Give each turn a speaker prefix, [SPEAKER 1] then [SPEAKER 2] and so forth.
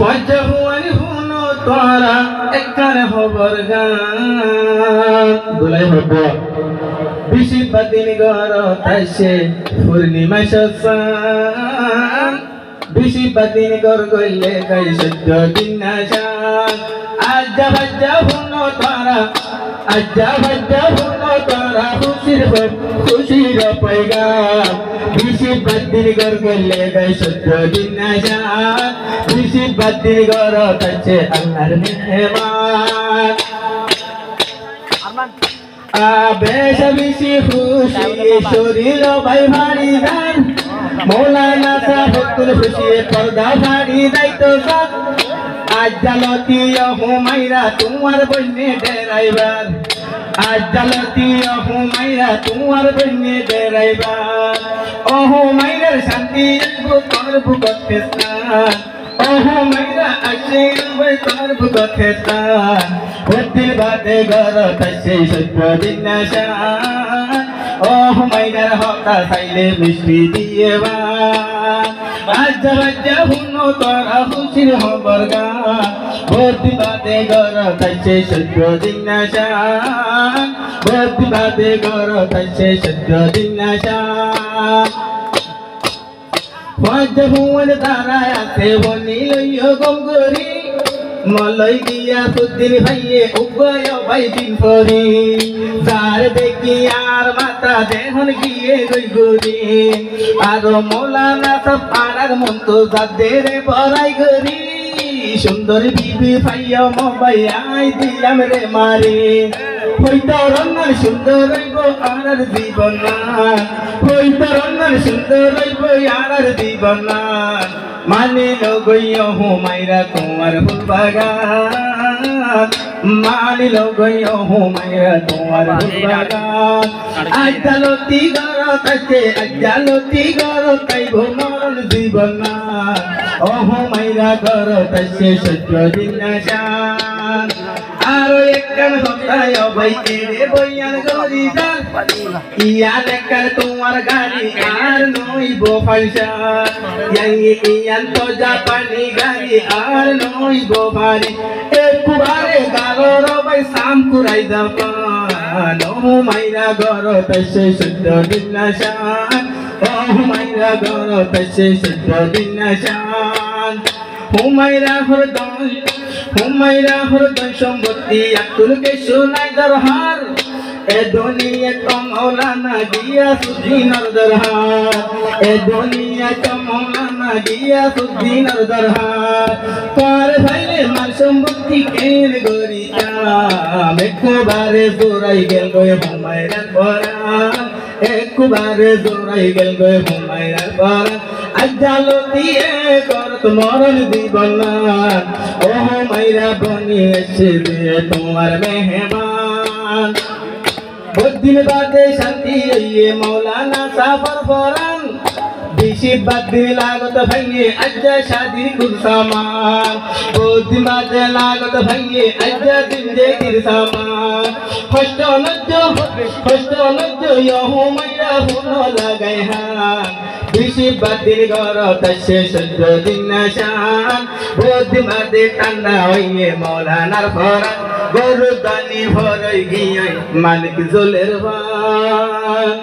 [SPEAKER 1] ফজহুয়ানি হুনো তোরা একখান খবর গান দুলাই হব বিশি বাদিন গর তাইছে পূর্ণিমা সসান বিশি বাদিন গর গইলে গাই সদ্য দিন না যান আজ্জা বাজ্জা হুনো তোরা আজ্জা বাজ্জা হুনো তোরা খুশির পয়গাম বিশি বাদিন গর গইলে গাই সদ্য দিন না যান বিশি বাদিন গর তাইছে আল্লাহর মেহমান বেশ বেশি খুশি শরীর ভাই ভারী গান মৌলানা সাহেবুল খুশি পর্দা ভারী দায়িত্ব সাথ আজ জালতি হুমাইরা তোমার বন্যে ড্রাইভার আজ জালতি হুমাইরা তোমার বন্যে ড্রাইভার ও হুমাইরার শান্তি তোর বুকতে স্থান ও হুমাইরা আসে তোর বুকতে স্থান দিল বাদে গর তাইছে সত্য দিন না শান ও হুমাইরার হতা চাইলে মিষ্টি দিয়ে আজ্জা বাজ্জা হুনো তোরা খুশির খবর গান দিল বাদে গর তাইছে সত্য দিন না শান দিল বাদে গর তাইছে সত্য দিন না শান ফজহুয়ান তারা আছে বনি লইও গম করি মলই গিয়া সুদিন ভাইয়ে উভয় ভাই দিন পরি যার দেখি আর মাতা দেহন গিয়ে গই গরি আর মৌলানা সব পাড়ার মন্ত যাদের বড়াই গরি সুন্দর বিবি ভাইয়া মবাই আই দিলাম রে মারি হইতো রঙের সুন্দর রইব আর জীবন হইতো রঙের সুন্দর রইব আর জীবন মানিল গইয় হুমাইরা তোমার ফুল বাগান মানিল গইয় হুমাইরা তোমার ফুল বাগান আজ জালতি গর তাইছে আজ জালতি গর তাইব মরণ জীবন ও হুমাইরা গর তাইছে সত্য দিন না শান আরো একখান হতায় ভাই এরে বইয়ার গরি যান ইয়ান একখান তোমার গাড়ি আর নইব পয়সা ইয়ান তো জাপানি গাড়ি আর নইব ভারি একবারে গারর ভাই সাম কুরাই দাপান ও হুমাইরা গর তাইছে সত্য দিন না শান ও হুমাইরা গর তাইছে সত্য দিন না শান হুমাইরা হরদয় সম্পত্তি আকুল কে শোনাই দরহার এ দুনিয়া তো মৌলানা গিয়াসউদ্দিনের দরহার এ দুনিয়া তো মৌলানা গিয়াসউদ্দিনের দরহার পার ভাইলে মার সম্পত্তি কেন গরিতাম একবারে জোরাই গেল গয় হুমাইরার পরাণ একবারে জোরাই গেল গয় হুমাইরার পরাণ আজ জালতি করত মরণ জীবন ও হুমাইরা বনি এসে তোমার মেহমান দিন বাদে শান্তি ইয়ে মৌলানা সাফর ফরান বিশি বাদে লাগত ভাইয়ে আজ্জা শাদি কুল সামান দিন বাদে লাগত ভাইয়ে আজ্জা জিন্দেগির সামান কষ্ট লজ্জ হুমাইরা হুনো লাগাই হান বিশি বাদির গর তাইছে সত্য দিন না শান দিন বাদে ঠান্ডা হইয়ে মৌলানার ফরান গরু দানি ভরই গিয়ে মালিক জলের ভান